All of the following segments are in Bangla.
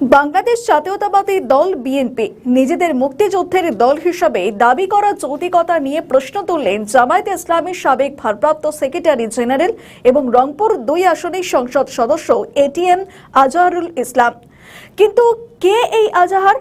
বাংলাদেশ জাতীয়তাবাদী দল বিএনপি নিজেদের মুক্তিযুদ্ধের দল হিসাবে দাবি করা যৌক্তিকতা নিয়ে প্রশ্ন তুললেন জামায়াতে ইসলামীর সাবেক ভারপ্রাপ্ত সেক্রেটারি জেনারেল এবং রংপুর 2 আসনের সংসদ সদস্য এটিএম আজহারুল ইসলাম। কিন্তু কে এই আজহার?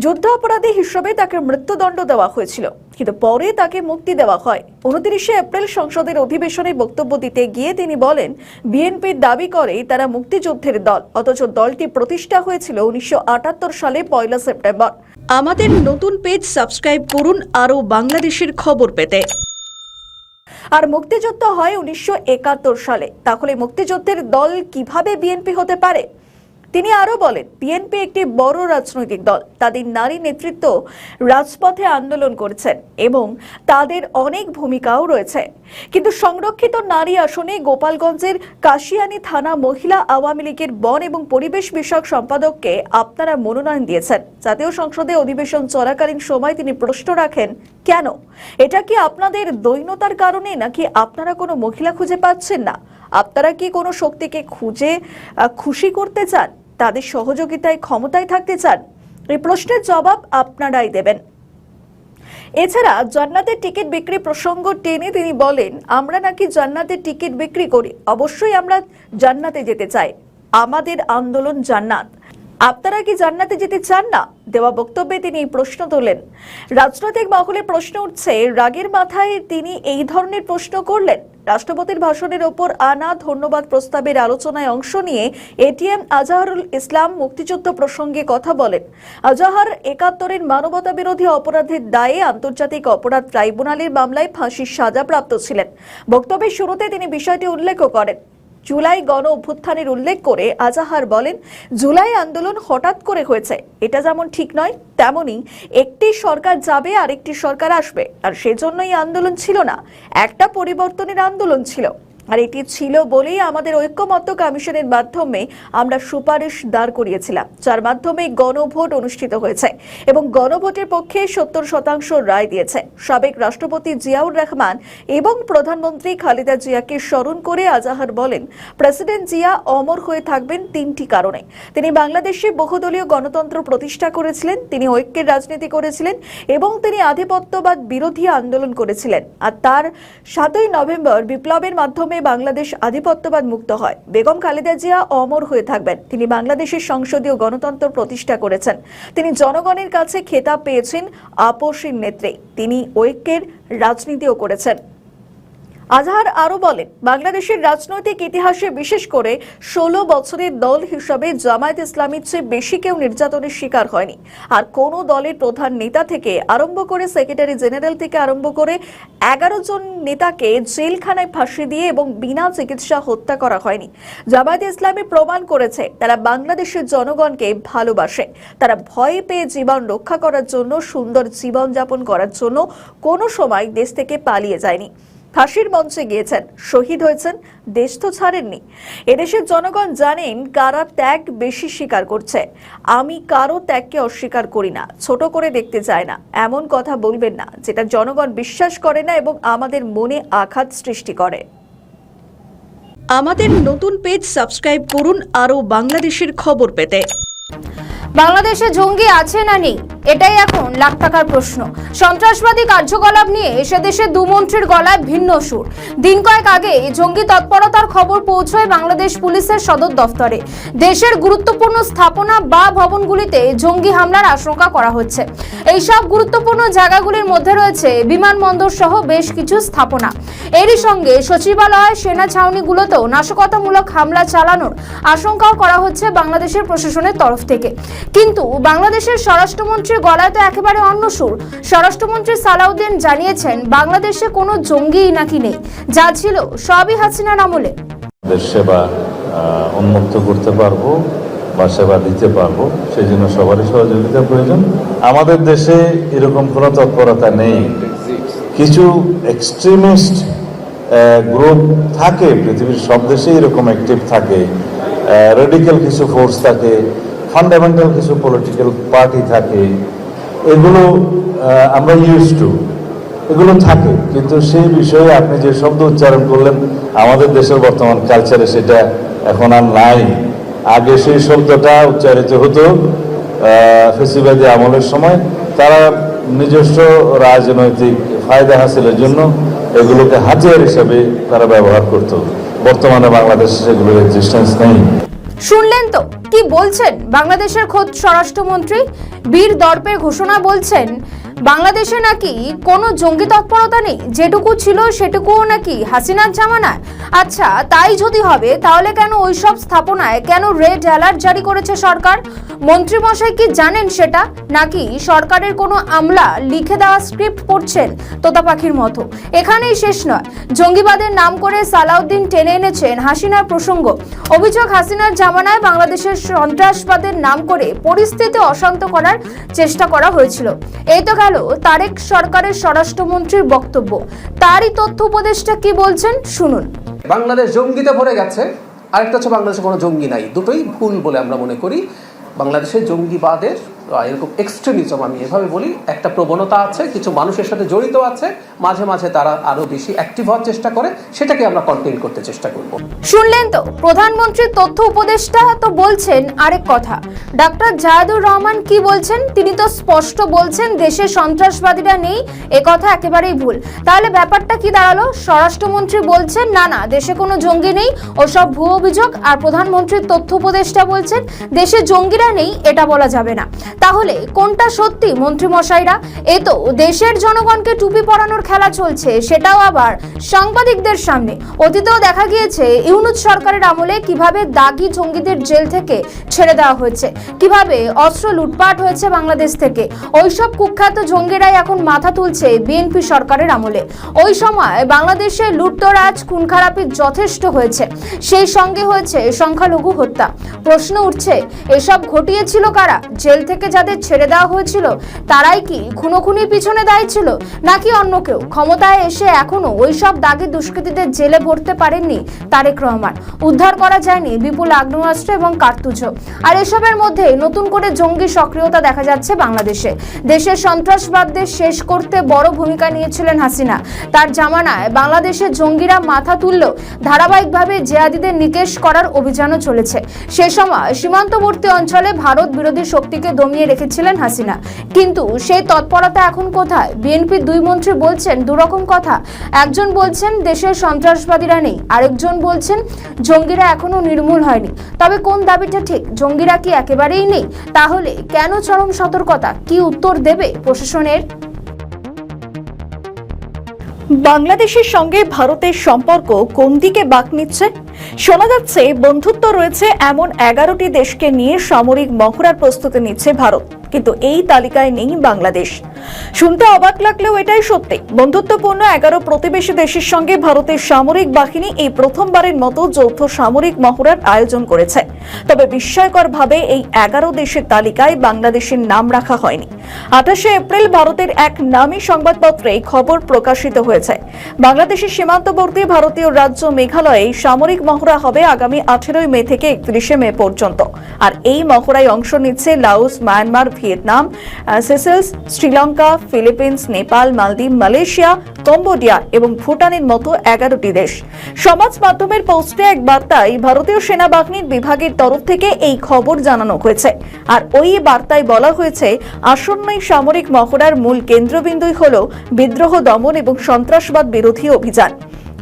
যুদ্ধাপরাধী হিসেবে তাকে মৃত্যুদণ্ড দেওয়া হয়েছিল, কিন্তু পরে তাকে মুক্তি দেওয়া হয়। 29 এপ্রিল সংসদের অধিবেশনে বক্তব্য দিতে গিয়ে তিনি বলেন, বিএনপির দাবি করে তারা মুক্তিযুদ্ধের দল, অথচ দলটি প্রতিষ্ঠা হয়েছিল 1978 সালে 1 সেপ্টেম্বর। আমাদের নতুন পেজ সাবস্ক্রাইব করুন আরও বাংলাদেশের খবর পেতে। আর মুক্তিযুদ্ধ হয় 1971 সালে, তাহলে মুক্তিযুদ্ধের দল কিভাবে বিএনপি হতে পারে? তিনি আরো বলেন, বিএনপি একটি বড় রাজনৈতিক দল, তাদের নারী নেতৃত্ব রাজপথে আন্দোলন করেছেন এবং তাদের অনেক ভূমিকাও রয়েছে। কিন্তু সংরক্ষিত নারী আসনে গোপালগঞ্জের কাশিয়ানী থানা মহিলা আওয়ামী লীগের বন এবং পরিবেশ বিষয়ক সম্পাদককে আপনারা মনোনয়ন দিয়েছেন। জাতীয় সংসদে অধিবেশন চলাকালীন সময় তিনি প্রশ্ন রাখেন, কেন? এটা কি আপনাদের দৈন্যতার কারণে, নাকি আপনারা কোনো মহিলা খুঁজে পাচ্ছেন না? আপনারা কি কোনো শক্তিকে খুশি করতে চান? তাদের সহযোগিতায় ক্ষমতায় থাকতে চান? এই প্রশ্নের জবাব আপনারাই দেবেন। এছাড়া জান্নাতের টিকিট বিক্রি প্রসঙ্গ টেনে তিনি বলেন, আমরা নাকি জান্নাতের টিকিট বিক্রি করি? অবশ্যই আমরা জান্নাতে যেতে চাই, আমাদের আন্দোলন জান্নাত। আপনারা কি জান্নাতে যেতে চান না? দেওয়া বক্তব্যে তিনি এই প্রশ্ন তোলেন। রাজনৈতিক মহলে প্রশ্ন উঠছে, রাগের মাথায় তিনি এই ধরনের প্রশ্ন করলেন। রাষ্ট্রপতির ভাষণের ওপর আনা ধন্যবাদ প্রস্তাবের আলোচনায় অংশ নিয়ে এটিএম আজহারুল ইসলাম মুক্তিযুদ্ধ প্রসঙ্গে কথা বলেন। আজহার 71-এর মানবতা বিরোধী অপরাধের দায়ে আন্তর্জাতিক অপরাধ ট্রাইব্যুনালের মামলায় ফাঁসির সাজাপ্রাপ্ত ছিলেন। বক্তব্যের শুরুতে তিনি বিষয়টি উল্লেখ করেন। জুলাই গণ অভ্যুত্থানের উল্লেখ করে আজহার বলেন, জুলাই আন্দোলন হঠাৎ করে হয়েছে, এটা যেমন ঠিক নয়, তেমনি একটি সরকার যাবে আরেকটি সরকার আসবে, আর সেজন্যই আন্দোলন ছিল না, একটা পরিবর্তনের আন্দোলন ছিল। আর এটি ছিল বলেই আমাদের ঐক্যমত্য কমিশনের মাধ্যমে আমরা সুপারিশ দাঁড় করিয়েছিলাম, যার মাধ্যমে গণভোট অনুষ্ঠিত হয়েছে এবং গণভোটের পক্ষে 70% রায় দিয়েছে। সাবেক রাষ্ট্রপতি জিয়াউর রহমান এবং প্রধানমন্ত্রী খালেদা জিয়াকে স্মরণ করে আজহার বলেন, প্রেসিডেন্ট জিয়া অমর হয়ে থাকবেন 3টি কারণে। তিনি বাংলাদেশে বহুদলীয় গণতন্ত্র প্রতিষ্ঠা করেছিলেন, তিনি ঐক্যের রাজনীতি করেছিলেন এবং তিনি আধিপত্যবাদ বিরোধী আন্দোলন করেছিলেন। আর তার 7ই নভেম্বর বিপ্লবের মাধ্যমে বাংলাদেশ আধিপত্যবাদ মুক্ত হয়। বেগম খালেদা জিয়া অমর হয়ে থাকবেন, তিনি বাংলাদেশের সংসদীয় গণতন্ত্র প্রতিষ্ঠা করেছেন, তিনি জনগণের কাছে খেতাব পেয়েছেন আপসীর নেত্রী, তিনি ঐক্যের রাজনীতিও করেছেন। আজহার আরো বলেন, বাংলাদেশের রাজনৈতিক ইতিহাসে বিশেষ করে 16 বছরের দল হিসাবে জামায়াত ইসলামীর চেয়ে বেশি কেউ নির্যাতনের শিকার হয়নি। আর কোন দলের প্রধান নেতা থেকে আরম্ভ করে সেক্রেটারি জেনারেল থেকে আরম্ভ করে 11 জন নেতাকে জেলখানায় ফাঁসি দিয়ে এবং বিনা চিকিৎসা হত্যা করা হয়নি। জামায়াত ইসলামী প্রমাণ করেছে তারা বাংলাদেশের জনগণকে ভালোবাসে, তারা ভয় পেয়ে জীবন রক্ষা করার জন্য, সুন্দর জীবন যাপন করার জন্য কোনো সময় দেশ থেকে পালিয়ে যায়নি। ফাঁসির মঞ্চে গিয়েছেন, শহীদ হয়েছেন, দেশ তো ছাড়েননি। এদেশের জনগণ জানেন কারা ত্যাগ বেশি স্বীকার করছে। আমি কারো ত্যাগকে অস্বীকার করি না, ছোট করে দেখতে চাই না। এমন কথা বলবেন না যেটা জনগণ বিশ্বাস করে না এবং আমাদের মনে আঘাত সৃষ্টি করে। আমাদের নতুন পেজ সাবস্ক্রাইব করুন আরও বাংলাদেশের খবর পেতে। বাংলাদেশে জঙ্গি আছে না নেই, এটাই এখন লাখ টাকার প্রশ্ন। সন্ত্রাসবাদী কার্যকলাপ নিয়ে সেদেশে 2 মন্ত্রীর গলায় ভিন্ন সুর। দিন কয়েক আগে জঙ্গি তৎপরতার খবর পৌঁছয় বাংলাদেশ পুলিশের সদর দফতরে। দেশের গুরুত্বপূর্ণ স্থাপনা বা ভবনগুলিতে জঙ্গি হামলার আশঙ্কা করা হচ্ছে। এইসব গুরুত্বপূর্ণ জায়গাগুলির মধ্যে রয়েছে বিমানবন্দর সহ বেশ কিছু স্থাপনা। এরই সঙ্গে সচিবালয়, সেনা ছাউনিগুলোতেও নাশকতামূলক হামলা চালানোর আশঙ্কাও করা হচ্ছে বাংলাদেশের প্রশাসনের তরফ থেকে। কিন্তু বাংলাদেশের স্বরাষ্ট্রমন্ত্রীর গলায় তো একেবারে অন্য সুর। স্বরাষ্ট্রমন্ত্রী সালাউদ্দিন জানিয়েছেন, বাংলাদেশে কোনো জঙ্গিই নাকি নেই, যা ছিল সবই হাসিনার আমলে। দেশ সেবা উন্মুক্ত করতে পারবো বা সেবা দিতে পারবো, সেই জন্য সবারই সহযোগিতা প্রয়োজন। আমাদের দেশে এরকম কোনো তৎপরতা নেই। কিছু এক্সট্রিমিস্ট গ্রুপ থাকে, পৃথিবীর সব দেশে এরকম অ্যাক্টিভ থাকে, রেডিক্যাল কিছু ফোর্স থাকে, ফান্ডামেন্টাল কিছু পলিটিক্যাল পার্টি থাকে, এগুলো আমরা ইউজ টু, এগুলো থাকে। কিন্তু সেই বিষয়ে আপনি যে শব্দ উচ্চারণ করলেন, আমাদের দেশের বর্তমান কালচারে সেটা এখন আর নাই। আগে সেই শব্দটা উচ্চারিত হতো ফেসিবাদী আমলের সময়। তারা নিজস্ব রাজনৈতিক ফায়দা হাসিলের জন্য এগুলোকে হাতিয়ার হিসেবে তারা ব্যবহার করত। বর্তমানে বাংলাদেশে সেগুলোর এক্সিস্টেন্স নেই। শুনলেন তো কি বলছেন বাংলাদেশের খোদ স্বরাষ্ট্রমন্ত্রী বীর দর্পের ঘোষণা। বলছেন বাংলাদেশে নাকি কোনো জঙ্গি তৎপরতা নেই, যেটুকু ছিল সেটুকুও নাকি হাসিনার জামানায়। আচ্ছা তাই যদি হবে তাহলে কেন ওইসব স্থাপনায় কেন রেড অ্যালার্ট জারি করেছে সরকার? মন্ত্রীমশাই কি জানেন সেটা, নাকি সরকারের কোনো আমলা লিখে দেওয়া স্ক্রিপ্ট পড়ছেন তোতা পাখির মতো? এখানেই শেষ নয়, জঙ্গিবাদের নাম করে সালাউদ্দিন টেনে এনেছেন হাসিনার প্রসঙ্গ। অভিযোগ হাসিনার জামানায় বাংলাদেশের সন্ত্রাসবাদের নাম করে পরিস্থিতি অশান্ত করার চেষ্টা করা হয়েছিল। এই তো গেল তারেক সরকারের স্বরাষ্ট্রমন্ত্রীর বক্তব্য। তারই তথ্য উপদেষ্টা কি বলছেন শুনুন। বাংলাদেশ জঙ্গিতে ভরে গেছে, আরেকটা হচ্ছে বাংলাদেশে কোনো জঙ্গি নাই। দুটোই ভুল বলে আমরা মনে করি। বাংলাদেশের জঙ্গিবাদের এরকম এক্সট্রিমিজম, আমি এভাবে বলি, একটা প্রবণতা আছে, কিছু মানুষের সাথে জড়িত আছে, মাঝে মাঝে তারা আরো বেশি অ্যাক্টিভ হওয়ার চেষ্টা করে, সেটাকে আমরা কন্টেইন করতে চেষ্টা করব। শুনলেন তো প্রধানমন্ত্রীর তথ্য উপদেষ্টা তো বলছেন আরেক কথা। ডাক্তার জায়েদুর রহমান কি বলছেন? তিনি তো স্পষ্ট বলছেন দেশে সন্ত্রাসবাদীরা নেই, এ কথা একেবারেই ভুল। তাহলে ব্যাপারটা কি দাঁড়ালো? স্বরাষ্ট্রমন্ত্রী বলছেন না না দেশে কোনো জঙ্গি নেই, ওসব ভুয়ো অভিযোগ, আর প্রধানমন্ত্রীর তথ্য উপদেষ্টা বলছেন দেশে জঙ্গিরা নেই, এটা বলা যাবে না। তাহলে কোনটা সত্যি মন্ত্রীমশাইরা? এ তো দেশের জনগণকে টুপি পরানোর খেলা চলছে, সেটাও আবার সাংবাদিকদের সামনে। অতীতেও দেখা গিয়েছে ইউনূস সরকারের আমলে কিভাবে দাগি জঙ্গিদের জেল থেকে ছেড়ে দেওয়া হয়েছে, কিভাবে অস্ত্র লুটপাট হয়েছে বাংলাদেশ থেকে। ওইসব কুখ্যাত জঙ্গিরাই এখন মাথা তুলছে বিএনপি সরকারের আমলে। ওই সময় বাংলাদেশে লুটতরাজ খুন খারাপি যথেষ্ট হয়েছে, সেই সঙ্গে হয়েছে সংখ্যালঘু হত্যা। প্রশ্ন উঠছে এসব ঘটিয়েছিল কারা? জেল থেকে যাদের ছেড়ে দেওয়া হয়েছিল তারাই কি খুনোখুনির পিছনে দায়ী ছিল, নাকি অন্য কেউ? ক্ষমতায় এসে এখনো ওইসব দাগি দুষ্কৃতীদের জেলে ভরতে পারেননি তারেক রহমান। উদ্ধার করা যায়নি বিপুল আগ্নেয়াস্ত্র এবং কার্তুজও। আর এসবের মধ্যে নতুন করে জঙ্গি সক্রিয়তা দেখা যাচ্ছে বাংলাদেশে। দেশের সন্ত্রাসবাদদের শেষ করতে বড় ভূমিকা নিয়েছিলেন হাসিনা। তার জামানায় বাংলাদেশে জঙ্গিরা মাথা তুলল, ধারাবাহিকভাবে জিহাদিদের নিকেশ করার অভিযানও চলেছে। সে সময় সীমান্তবর্তী অঞ্চলে ভারত বিরোধী শক্তিকে দমিয়ে রেখেছিলেন হাসিনা। কিন্তু সেই তৎপরতা এখন কোথায়? বিএনপির দুই মন্ত্রী বলছেন দুরকম কথা। একজন বলছেন দেশের সন্ত্রাসবাদীরা নেই, আরেকজন বলছেন জঙ্গিরা এখনো নির্মূল হয়নি। তবে কোন দাবিটা ঠিক? জঙ্গিরা কি একেবারেই নেই? তাহলে কেন চরম সতর্কতা? কি উত্তর দেবে প্রশাসনের? বাংলাদেশের সঙ্গে ভারতের সম্পর্ক কোন দিকে বাঁক নিচ্ছে? শোনা যাচ্ছে বন্ধুত্ব রয়েছে এমন 11টি দেশকে নিয়ে সামরিক মহড়ার প্রস্তুতি নিচ্ছে ভারত, কিন্তু এই তালিকায় নেই বাংলাদেশ। শুনতে অবাক লাগলেও এটাই সত্যি। বন্ধুত্বপূর্ণ 11 প্রতিবেশী দেশের সঙ্গে ভারতের সামরিক বাহিনী এই প্রথমবারের মতো যৌথ সামরিক মহড়ার আয়োজন করেছে। তবে বিস্ময়করভাবে এই 11 দেশের তালিকায় বাংলাদেশের নাম রাখা হয়নি। 28 এপ্রিল ভারতের এক নামী সংবাদপত্রে খবর প্রকাশিত হয়েছে, বাংলাদেশের সীমান্তবর্তী ভারতীয় রাজ্য মেঘালয়ে সামরিক মহড়া হবে আগামী 18 মে থেকে 31 মে পর্যন্ত। আর এই মহড়ায় অংশ নিচ্ছে Laos, Myanmar, Vietnam, Seychelles, Sri Lanka, Philippines, Nepal, মালদ্বীপ, মালয়েশিয়া, কম্বোডিয়া এবং ভুটানের মতো 11টি দেশ। সমাজ মাধ্যমের পোস্টে এক বার্তায় ভারতীয় সেনাবাহিনীর বিভাগের তরফ থেকে এই খবর জানানো হয়েছে। আর ওই বার্তায় বলা হয়েছে আসন্ন সামরিক মহড়ার মূল কেন্দ্রবিন্দুই হল বিদ্রোহ দমন এবং সন্ত্রাসবাদ বিরোধী অভিযান।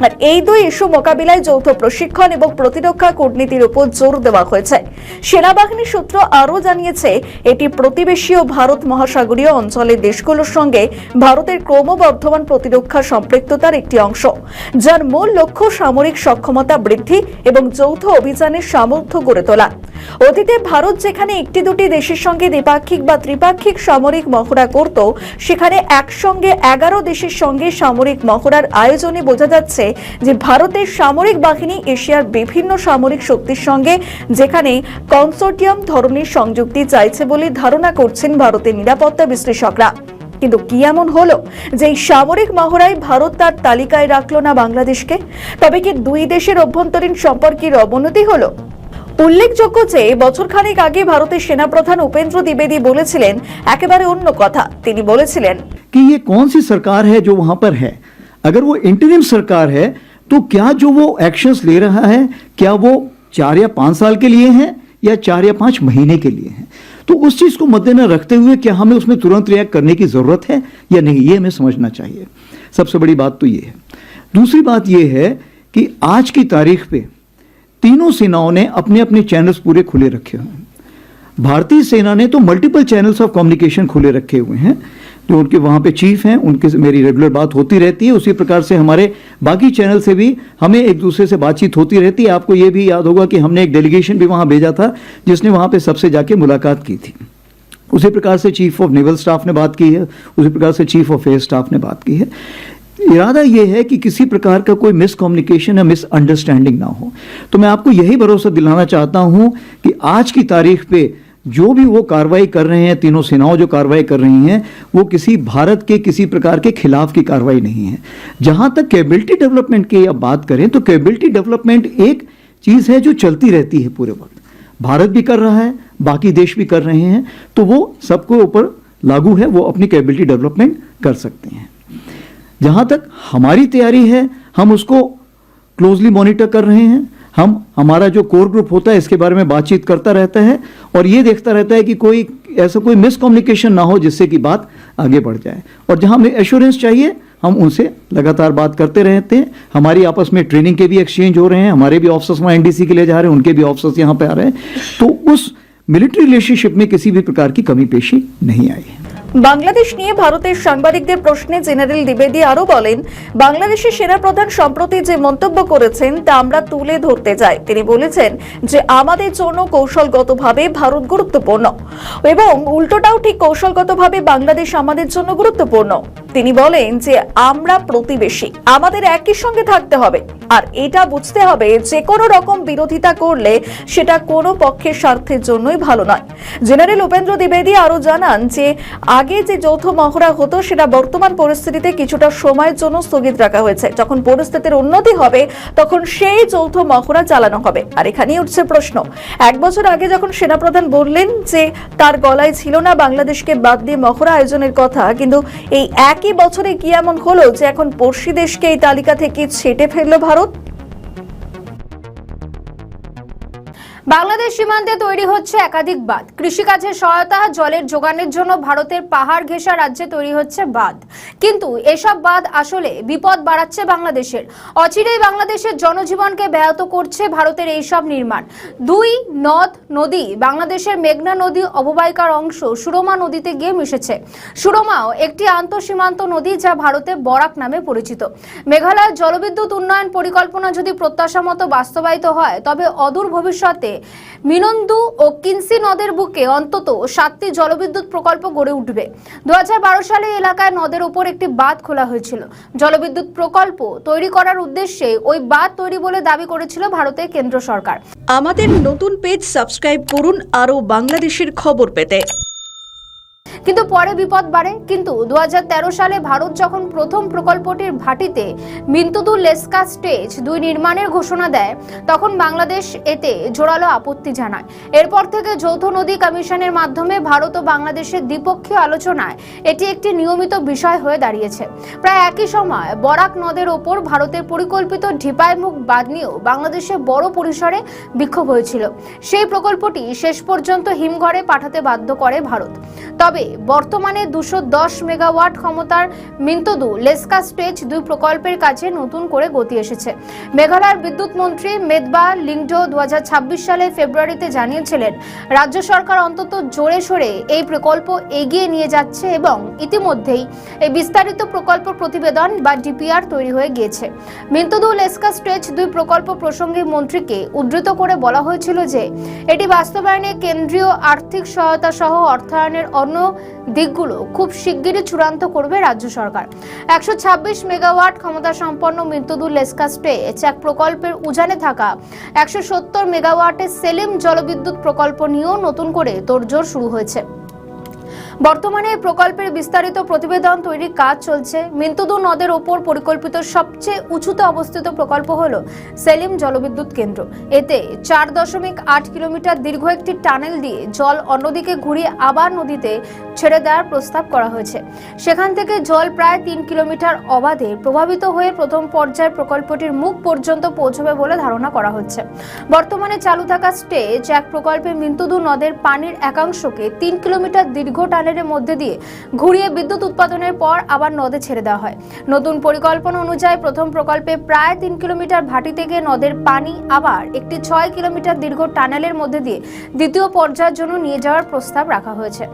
আর এই দুই ইস্যু মোকাবিলায় যৌথ প্রশিক্ষণ এবং প্রতিরক্ষা কূটনীতির উপর জোর দেওয়া হয়েছে। সেনাবাহিনীর সূত্র আরও জানিয়েছে এটি প্রতিবেশী ও ভারত মহাসাগরীয় অঞ্চলের দেশগুলোর সঙ্গে ভারতের ক্রমবর্ধমান প্রতিরক্ষা সম্পৃক্ততার একটি অংশ, যার মূল লক্ষ্য সামরিক সক্ষমতা বৃদ্ধি এবং যৌথ অভিযানের সামর্থ্য গড়ে তোলা। অতীতে ভারত যেখানে একটি দুটি দেশের সঙ্গে দ্বিপাক্ষিক বা ত্রিপাক্ষিক সামরিক মহড়া করত, সেখানে একসঙ্গে 11 দেশের সঙ্গে সামরিক মহড়ার আয়োজনে বোঝা যাচ্ছে যে ভারতের সামরিক বাহিনী এশিয়ার বিভিন্ন সামরিক শক্তির সঙ্গে যেখানে কনসোর্টিয়াম ধরনের সংযুক্তি চাইছে বলে ধারণা করছেন ভারতের নিরাপত্তা বিশ্লেষকরা। কিন্তু কি এমন হলো যে এই সামরিক মহড়ায় ভারত তার তালিকায় রাখলো না বাংলাদেশকে? তবে কি দুই দেশের অভ্যন্তরীণ সম্পর্কের অবনতি হলো? উল্লেখযোগ্য যে বছরখানেক আগে ভারতের সেনাপ্রধান উপেন্দ্র দ্বিবেদী বলেছিলেন একেবারে অন্য কথা। তিনি বলেছিলেন कि ये कौन सी सरकार है जो वहां पर है। अगर वो इंटरिम सरकार है तो क्या जो वो एक्शंस ले रहा है क्या वो 4 या 5 साल के लिए हैं या 4 या 5 महीने के लिए हैं। तो उस चीज़ को मद्देनजर रखते हुए क्या हमें उसमें तुरंत रिएक्ट करने की ज़रूरत है या नहीं, ये हमें समझना चाहिए। सबसे बड़ी बात तो ये है। दूसरी बात ये है कि आज की तारीख पे तीनों सेनाओं ने अपने अपने चैनल्स पूरे खुले रखे हुए हैं। भारतीय सेना ने तो मल्टीपल चैनल्स ऑफ कम्युनिकेशन खुले रखे हुए हैं, जो उनके वहाँ पे चीफ हैं, उनके से मेरी रेगुलर बात होती रहती है। उसी प्रकार से हमारे बाकी चैनल से भी हमें एक दूसरे से बातचीत होती रहती है। आपको ये भी याद होगा कि हमने एक डेलीगेशन भी वहाँ भेजा था जिसने वहाँ पे सबसे जाके मुलाकात की थी। उसी प्रकार से चीफ ऑफ नेवल स्टाफ ने बात की है, उसी प्रकार से चीफ ऑफ एयर स्टाफ ने बात की है। इरादा यह है कि किसी प्रकार का कोई मिसकम्युनिकेशन या मिसअंडरस्टैंडिंग ना हो। तो मैं आपको यही भरोसा दिलाना चाहता हूं कि आज की तारीख पे जो भी वो कार्रवाई कर रहे हैं, तीनों सेनाओं जो कार्रवाई कर रही हैं, वो किसी भारत के किसी प्रकार के खिलाफ की कार्रवाई नहीं है। जहां तक कैपेबिलिटी डेवलपमेंट की अब बात करें तो कैपेबिलिटी डेवलपमेंट एक चीज है जो चलती रहती है पूरे वक्त। भारत भी कर रहा है, बाकी देश भी कर रहे हैं, तो वो सबको ऊपर लागू है, वो अपनी कैपेबिलिटी डेवलपमेंट कर सकते हैं। जहां तक हमारी तैयारी है, हम उसको क्लोजली मॉनिटर कर रहे हैं। हमारा जो कोर ग्रुप होता है इसके बारे में बातचीत करता रहता है और ये देखता रहता है कि कोई ऐसा कोई मिसकम्युनिकेशन ना हो जिससे कि बात आगे बढ़ जाए। और जहां हमें एश्योरेंस चाहिए हम उनसे लगातार बात करते रहते हैं। हमारी आपस में ट्रेनिंग के भी एक्सचेंज हो रहे हैं, हमारे भी ऑफिसर्स वहाँ एनडीसी के लिए जा रहे हैं, उनके भी ऑफिसर्स यहाँ पे आ रहे हैं। तो उस मिलिट्री रिलेशनशिप में किसी भी प्रकार की कमी पेशी नहीं आई है। বাংলাদেশ নিয়ে ভারতের সাংবাদিকদের প্রশ্নে জেনারেল দ্বিবেদী আরো বলেন, বাংলাদেশের সেনাপ্রধান সম্প্রতি যে মন্তব্য করেছেন তা আমরা তুলে ধরতে চাই। তিনি বলেছেন যে আমাদের জন্য কৌশলগতভাবে ভারত গুরুত্বপূর্ণ এবং উল্টোটাও ঠিক কৌশলগতভাবে বাংলাদেশ আমাদের জন্য গুরুত্বপূর্ণ। তিনি বলেন যে আমরা প্রতিবেশী, আমাদের একই সঙ্গে থাকতে হবে আর এটা বুঝতে হবে যে কোনো রকম বিরোধিতা করলে সেটা কোনো পক্ষের স্বার্থের জন্যই ভালো নয়। জেনারেল উপেন্দ্র দ্বিবেদী আরো জানান যে আগে যে যৌথ মহড়া হতো সেটা বর্তমান পরিস্থিতিতে কিছুটা সময়ের জন্য স্থগিত রাখা হয়েছে। যখন পরিস্থিতির উন্নতি হবে তখন সেই যৌথ মহড়া চালানো হবে। আর এখানেই উঠছে প্রশ্ন, 1 বছর আগে যখন সেনাপ্রধান বললেন যে তার গলায় ছিল না বাংলাদেশকে বাদ দিয়ে মহড়া আয়োজনের কথা, কিন্তু এই একই বছরে কি এমন হলো যে এখন পড়শি দেশকে এই তালিকা থেকে ছেটে ফেললো ভারত? বাংলাদেশ সীমান্তে তৈরি হচ্ছে একাধিক বাঁধ। কৃষিকাজের সহায়তা, জলের যোগানের জন্য ভারতের পাহাড় ঘেঁষা রাজ্যে তৈরি হচ্ছে বাঁধ। কিন্তু এসব বাঁধ আসলে বিপদ বাড়াচ্ছে বাংলাদেশের। অচিরেই বাংলাদেশের জনজীবনকে ব্যাহত করছে ভারতের এইসব নির্মাণ। 2 নদ নদী বাংলাদেশের মেঘনা নদী অববাহিকার অংশ সুরমা নদীতে গিয়ে মিশেছে। সুরমাও একটি আন্তঃসীমান্ত নদী যা ভারতে বরাক নামে পরিচিত। মেঘালয়ের জলবিদ্যুৎ উন্নয়ন পরিকল্পনা যদি প্রত্যাশা মতো বাস্তবায়িত হয় তবে অদূর ভবিষ্যতে মিনন্দু ও কিনসি নদের বুকে অন্তত 7টি জলবিদ্যুৎ প্রকল্প গড়ে উঠবে। 2012 সালে এলাকায় নদের উপর একটি বাঁধ খোলা হয়েছিল। জলবিদ্যুৎ প্রকল্প তৈরি করার উদ্দেশ্যে ওই বাঁধ তৈরি বলে দাবি করেছিল ভারতের কেন্দ্র সরকার। আমাদের নতুন পেজ সাবস্ক্রাইব করুন আরো বাংলাদেশের খবর পেতে। কিন্তু পরে বিপদ বাড়ে। কিন্তু 2013 সালে ভারত যখন প্রথম প্রকল্পটির ভাটিতে মিন্তুদু লেস্কা স্টেজ 2 নির্মাণের ঘোষণা দেয় তখন বাংলাদেশ এতে জোরালো আপত্তি জানায়। এরপর থেকে যৌথ নদী কমিশনের মাধ্যমে ভারত ও বাংলাদেশের দ্বিপক্ষীয় আলোচনায় এটি একটি নিয়মিত বিষয় হয়ে দাঁড়িয়েছে। প্রায় একই সময় বরাক নদের ওপর ভারতের পরিকল্পিত ঢিপাইমুখ বাঁধ নিয়েও বাংলাদেশে বড় পরিসরে বিক্ষোভ হয়েছিল। সেই প্রকল্পটি শেষ পর্যন্ত হিমঘরে পাঠাতে বাধ্য করে ভারত। তবে বর্তমানে 210 মেগাওয়াট ক্ষমতার মিন্তুদু লেস্কা স্টেজ 2 প্রকল্পের কাছে নতুন করে গতি এসেছে। মেঘালয়ের বিদ্যুৎ মন্ত্রী মেদবা লিংডো 2026 সালের ফেব্রুয়ারিতে জানিয়েছিলেন রাজ্য সরকার অন্তত জোরে সোরে এই প্রকল্প এগিয়ে নিয়ে যাচ্ছে এবং ইতিমধ্যেই এই বিস্তারিত প্রকল্প প্রতিবেদন বা ডিপিআর তৈরি হয়ে গিয়েছে। মিন্তুদু লেস্কা স্টেজ 2 প্রকল্প প্রসঙ্গে মন্ত্রীকে উদ্ধৃত করে বলা হয়েছিল যে এটি বাস্তবায়নে কেন্দ্রীয় আর্থিক সহায়তা সহ অর্থায়নের অন্য দিকগুলো খুব শিগগিরই চূড়ান্ত করবে রাজ্য সরকার। 126 মেগাওয়াট ক্ষমতা সম্পন্ন মিন্তুদু লেস্কা স্টেজ 1 প্রকল্পের উজানে থাকা 170 মেগাওয়াটের সেলিম জলবিদ্যুৎ প্রকল্প নিয়েও নতুন করে তোড়জোড় শুরু হয়েছে। বর্তমানে এই প্রকল্পের বিস্তারিত প্রতিবেদন তৈরির কাজ চলছে। মিন্তদু নদের ওপর পরিকল্পিত সবচেয়ে উঁচুতে অবস্থিত প্রকল্প হলো সেলিম জলবিদ্যুৎ কেন্দ্র। এতে 4.8 কিলোমিটার দীর্ঘ একটি টানেল দিয়ে জল অন্যদিকে ঘুরিয়ে আবার নদীতে ছেড়ে দেওয়ার প্রস্তাব করা হয়েছে। সেখান থেকে জল প্রায় 3 কিলোমিটার অবাধে প্রভাবিত হয়ে প্রথম পর্যায়ের প্রকল্পটির মুখ পর্যন্ত পৌঁছবে বলে ধারণা করা হচ্ছে। বর্তমানে চালু থাকা স্টেজ 1 প্রকল্পে মিন্তদু নদের পানির একাংশকে 3 কিলোমিটার দীর্ঘ টানেলের মধ্যে দিয়ে ঘুরিয়ে বিদ্যুৎ উৎপাদনের পর আবার নদে ছেড়ে দেওয়া হয়। নতুন পরিকল্পনা অনুযায়ী প্রথম প্রকল্পে প্রায় 3 কিলোমিটার ভাটি থেকে নদের পানি আবার একটি 6 কিলোমিটার দীর্ঘ টানেলের মধ্যে দিয়ে দ্বিতীয় পর্যায়ের জন্য নিয়ে যাওয়ার প্রস্তাব রাখা হয়েছে,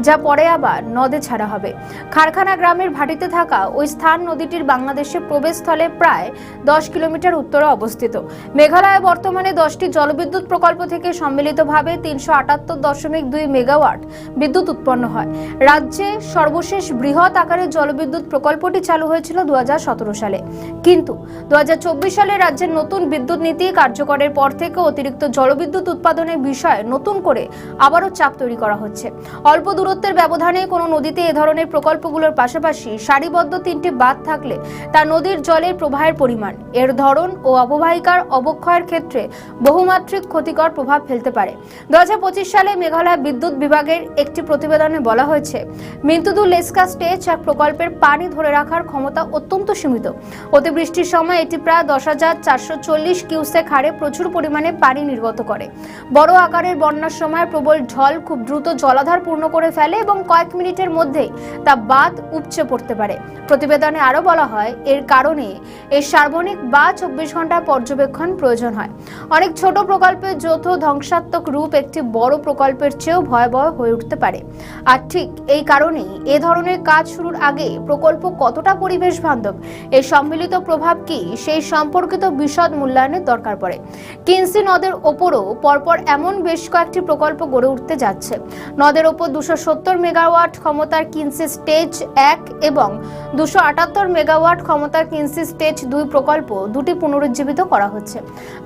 যা পরে আবার নদে ছাড়া হবে। খারখানা গ্রামের ভাটিতে থাকা ওই স্থান নদীটির বাংলাদেশের প্রবেশস্থলে প্রায় 10 কিলোমিটার উত্তরে অবস্থিত। মেঘালয়ে বর্তমানে 10টি জলবিদ্যুৎ প্রকল্প থেকে সম্মিলিতভাবে 378.2 মেগাওয়াট বিদ্যুৎ উৎপন্ন হয়। রাজ্যে সর্বশেষ বৃহৎ আকারের জলবিদ্যুৎ প্রকল্পটি চালু হয়েছিল 2017 সালে, কিন্তু 2024 সালে রাজ্যের নতুন বিদ্যুৎ নীতি কার্যকরের পর থেকে অতিরিক্ত জলবিদ্যুৎ উৎপাদনের বিষয়ে নতুন করে আবারও চাপ তৈরি করা হচ্ছে। অল্প দূরত্বের ব্যবধানে কোনো নদীতে এ ধরনের প্রকল্পগুলোর পাশাপাশি সারিবদ্ধ 3টি বাঁধ থাকলে তা নদীর জলের প্রবাহের পরিমাণ, এর ধরন ও অববাহিকার অবক্ষয়ের ক্ষেত্রে বহুমাত্রিক ক্ষতিকর প্রভাব ফেলতে পারে। 2025 সালে মেঘালয় বিদ্যুৎ বিভাগের একটি প্রতিবেদনে বলা হয়েছে, মিন্তদু লেস্কা স্টেজ 1 প্রকল্পের পানি ধরে রাখার ক্ষমতা অত্যন্ত সীমিত। অতিবৃষ্টির সময় এটি প্রায় 10,440 কিউসেক হারে প্রচুর পরিমাণে পানি নির্গত করে। বড় আকারের বন্যার সময় প্রবল ঢল খুব দ্রুত জলাধার পূর্ণ করে ফেলে এবং কয়েক মিনিটের মধ্যেই তা বাঁধ উপচে পড়তে পারে। প্রতিবেদনে আরও বলা হয়, এর কারণে এই সার্বনিক বা 24 ঘন্টা পর্যবেক্ষণ প্রয়োজন হয়। অনেক ছোট প্রকল্পের যৌথ ধ্বংসাত্মক রূপ একটি বড় প্রকল্পের চেয়েও ভয়াবহ হয়ে উঠতে পারে। আর ঠিক এই কারণেই এ ধরনের কাজ শুরুর আগে প্রকল্প কতটা পরিবেশ বান্ধব, এর সম্মিলিত প্রভাব কি, সেই সম্পর্কিত বিশদ মূল্যায়নের দরকার পড়ে। কিন্সি নদের ওপরও পরপর এমন বেশ কয়েকটি প্রকল্প গড়ে উঠতে যাচ্ছে। নদের ওপর 270 মেগাওয়াট ক্ষমতার কিন্সি স্টেজ 1 এবং 278 মেগাওয়াট ক্ষমতার কিন্সি স্টেজ 2 প্রকল্প দুটি পুনরুজ্জীবিত করা হচ্ছে।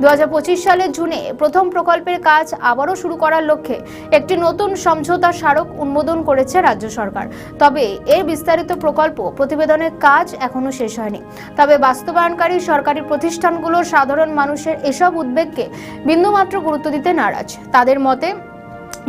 2025 সালের জুনে প্রথম প্রকল্পের কাজ আবারও শুরু করার লক্ষ্যে একটি নতুন সমঝোতা স্মারক অনুমোদন করেছে রাজ্য সরকার। তবে এর বিস্তারিত প্রকল্প প্রতিবেদনের কাজ এখনো শেষ হয়নি। তবে বাস্তবায়নকারী সরকারি প্রতিষ্ঠানগুলো সাধারণ মানুষের এসব উদ্বেগকে বিন্দুমাত্র গুরুত্ব দিতে নারাজ। তাদের মতে,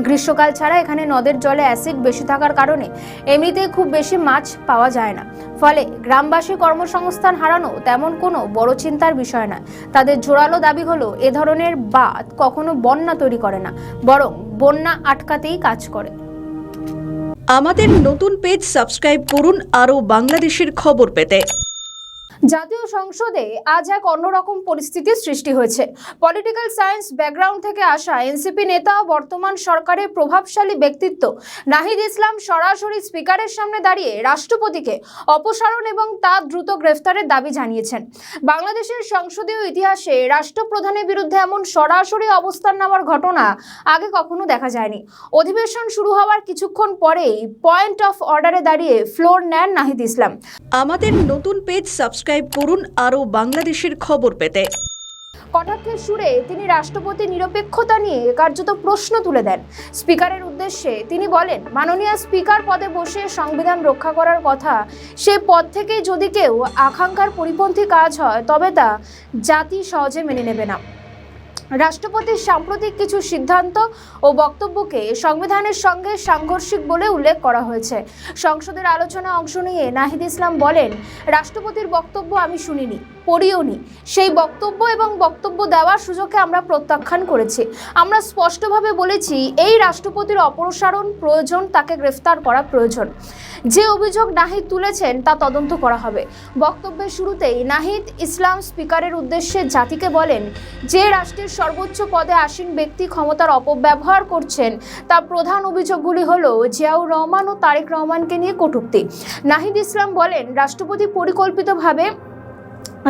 গ্রীষ্মকাল ছাড়া এখানে নদের জলে অ্যাসিড বেশি থাকার কারণে এমনিতেই খুব বেশি মাছ পাওয়া যায় না। ফলে গ্রামবাসী কর্মসংস্থান হারানো তেমন কোনো বড় চিন্তার বিষয় নয়। তাদের জোরালো দাবি হলো, এ ধরনের বাঁধ কখনো বন্যা তৈরি করে না, বরং বন্যা আটকাতেই কাজ করে। আমাদের নতুন পেজ সাবস্ক্রাইব করুন আরও বাংলাদেশের খবর পেতে। জাতীয় সংসদে আজ এক অন্যরকম পরিস্থিতির সৃষ্টি হয়েছে। পলিটিক্যাল সায়েন্স ব্যাকগ্রাউন্ড থেকে আসা এনসিপি নেতা ও বর্তমান সরকারের প্রভাবশালী ব্যক্তিত্ব নাহিদ ইসলাম সরাসরি স্পিকারের সামনে দাঁড়িয়ে রাষ্ট্রপতিকে অপসারণ এবং তার দ্রুত গ্রেফতারের দাবি জানিয়েছেন। বাংলাদেশের সংসদীয় ইতিহাসে রাষ্ট্রপ্রধানের বিরুদ্ধে এমন সরাসরি অবস্থান নেওয়ার ঘটনা আগে কখনো দেখা যায়নি। অধিবেশন শুরু হওয়ার কিছুক্ষণ পরেই পয়েন্ট অফ অর্ডারে দাঁড়িয়ে ফ্লোর নেন নাহিদ ইসলাম। আমাদের নতুন পেজ সাবস্ক্রাইব করুন আরও বাংলাদেশের খবর পেতে। কটাক্ষের সুরে তিনি রাষ্ট্রপতি নিরপেক্ষতা নিয়ে কার্যত প্রশ্ন তুলে দেন। স্পিকারের উদ্দেশ্যে তিনি বলেন, মাননীয় স্পিকার পদে বসে সংবিধান রক্ষা করার কথা, সেই পদ থেকে যদি কেউ আকাঙ্ক্ষার পরিপন্থী কাজ হয় তবে তা জাতি সহজে মেনে নেবে না। রাষ্ট্রপতির সাম্প্রতিক কিছু সিদ্ধান্ত ও বক্তব্যকে সংবিধানের সঙ্গে সাংঘর্ষিক বলে উল্লেখ করা হয়েছে। সংসদের আলোচনায় অংশ নিয়ে নাহিদ ইসলাম বলেন, রাষ্ট্রপতির বক্তব্য আমি শুনিনি, পড়িওনি। সেই বক্তব্য এবং বক্তব্য দেওয়ার সুযোগকে আমরা প্রত্যাখ্যান করেছি। আমরা স্পষ্টভাবে বলেছি, এই রাষ্ট্রপতির অপসারণ প্রয়োজন, তাকে গ্রেফতার করা প্রয়োজন। যে অভিযোগ নাহিদ তুলেছেন তা তদন্ত করা হবে। বক্তব্যের শুরুতেই নাহিদ ইসলাম স্পিকারের উদ্দেশ্যে জাতিকে বলেন, যে রাষ্ট্রের সর্বোচ্চ পদে আসীন ব্যক্তি ক্ষমতার অপব্যবহার করছেন তার প্রধান অভিযোগগুলি হলো জিয়াউর রহমান ও তারেক রহমানকে নিয়ে কটূক্তি। নাহিদ ইসলাম বলেন, রাষ্ট্রপতি পরিকল্পিতভাবে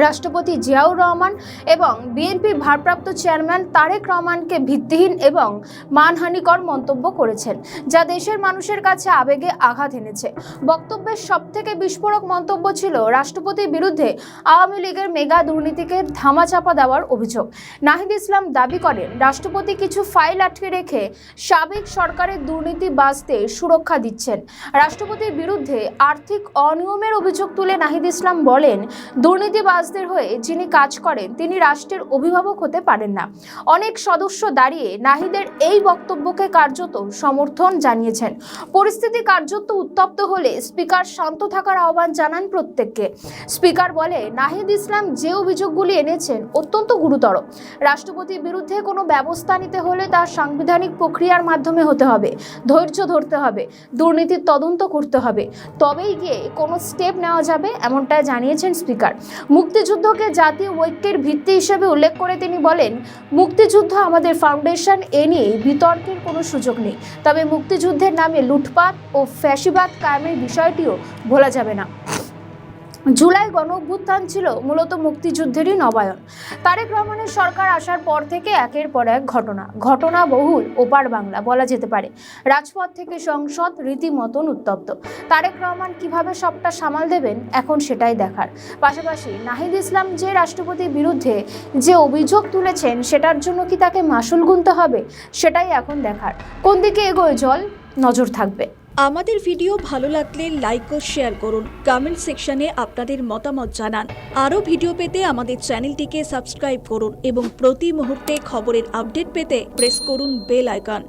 রাষ্ট্রপতি জিয়াউর রহমান এবং বিএনপির ভারপ্রাপ্ত চেয়ারম্যান তারেক রহমানকে ভিত্তিহীন এবং মানহানিকর মন্তব্য করেছেন, যা দেশের মানুষের কাছে আবেগে আঘাত এনেছে। বক্তব্যের সবথেকে বিস্ফোরক মন্তব্য ছিল রাষ্ট্রপতির বিরুদ্ধে আওয়ামী লীগের মেগা দুর্নীতিকে ধামাচাপা দেওয়ার অভিযোগ। নাহিদ ইসলাম দাবি করেন, রাষ্ট্রপতি কিছু ফাইল আটকে রেখে সাবেক সরকারের দুর্নীতিবাজদের সুরক্ষা দিচ্ছেন। রাষ্ট্রপতির বিরুদ্ধে আর্থিক অনিয়মের অভিযোগ তুলে নাহিদ ইসলাম বলেন, দুর্নীতিবাজদের হয়ে যিনি কাজ করেন তিনি রাষ্ট্রের অভিভাবক হতে পারেন না। অনেক সদস্য দাঁড়িয়ে নাহিদের এই বক্তব্যকে কার্যত সমর্থন জানিয়েছেন। পরিস্থিতি কার্যত উত্তপ্ত হলে স্পিকার শান্ত থাকার আহ্বান জানান প্রত্যেককে। স্পিকার বলে, নাহিদ ইসলাম যে অভিযোগগুলি এনেছেন অত্যন্ত গুরুতর। রাষ্ট্রপতির বিরুদ্ধে কোনো ব্যবস্থা নিতে হলে তার সাংবিধানিক প্রক্রিয়ার মাধ্যমে হতে হবে, ধৈর্য ধরতে হবে, দুর্নীতির তদন্ত করতে হবে, তবেই গিয়ে কোনো স্টেপ নেওয়া যাবে, এমনটাই জানিয়েছেন স্পিকার। মুক্তিযুদ্ধকে জাতীয় ঐক্যের ভিত্তি হিসেবে উল্লেখ করে তিনি বলেন, মুক্তিযুদ্ধ আমাদের ফাউন্ডেশন, এ নিয়ে বিতর্কের কোনো সুযোগ নেই। তবে মুক্তিযুদ্ধের নামে লুটপাট ও ফ্যাসিবাদ কায়েমের বিষয়টিও ভোলা যাবে না। জুলাই গণ অভ্যুত্থান ছিল মূলত মুক্তিযুদ্ধেরই নবায়ন। তারেক রহমানের সরকার আসার পর থেকে একের পর এক ঘটনা বহুল ওপার বাংলা বলা যেতে পারে। রাজপথ থেকে সংসদ রীতিমতন উত্তপ্ত। তারেক রহমান কিভাবে সবটা সামাল দেবেন এখন সেটাই দেখার। পাশাপাশি নাহিদ ইসলাম যে রাষ্ট্রপতির বিরুদ্ধে যে অভিযোগ তুলেছেন সেটার জন্য কি তাকে মাসুল গুনতে হবে, সেটাই এখন দেখার। কোন দিকে এগোয় জল, নজর থাকবে। আমাদের ভিডিও ভালো লাগলে লাইক ও শেয়ার করুন, কমেন্ট সেকশনে আপনাদের মতামত জানান। আরও ভিডিও পেতে আমাদের চ্যানেলটিকে সাবস্ক্রাইব করুন এবং প্রতি মুহূর্তে খবরের আপডেট পেতে প্রেস করুন বেল আইকন।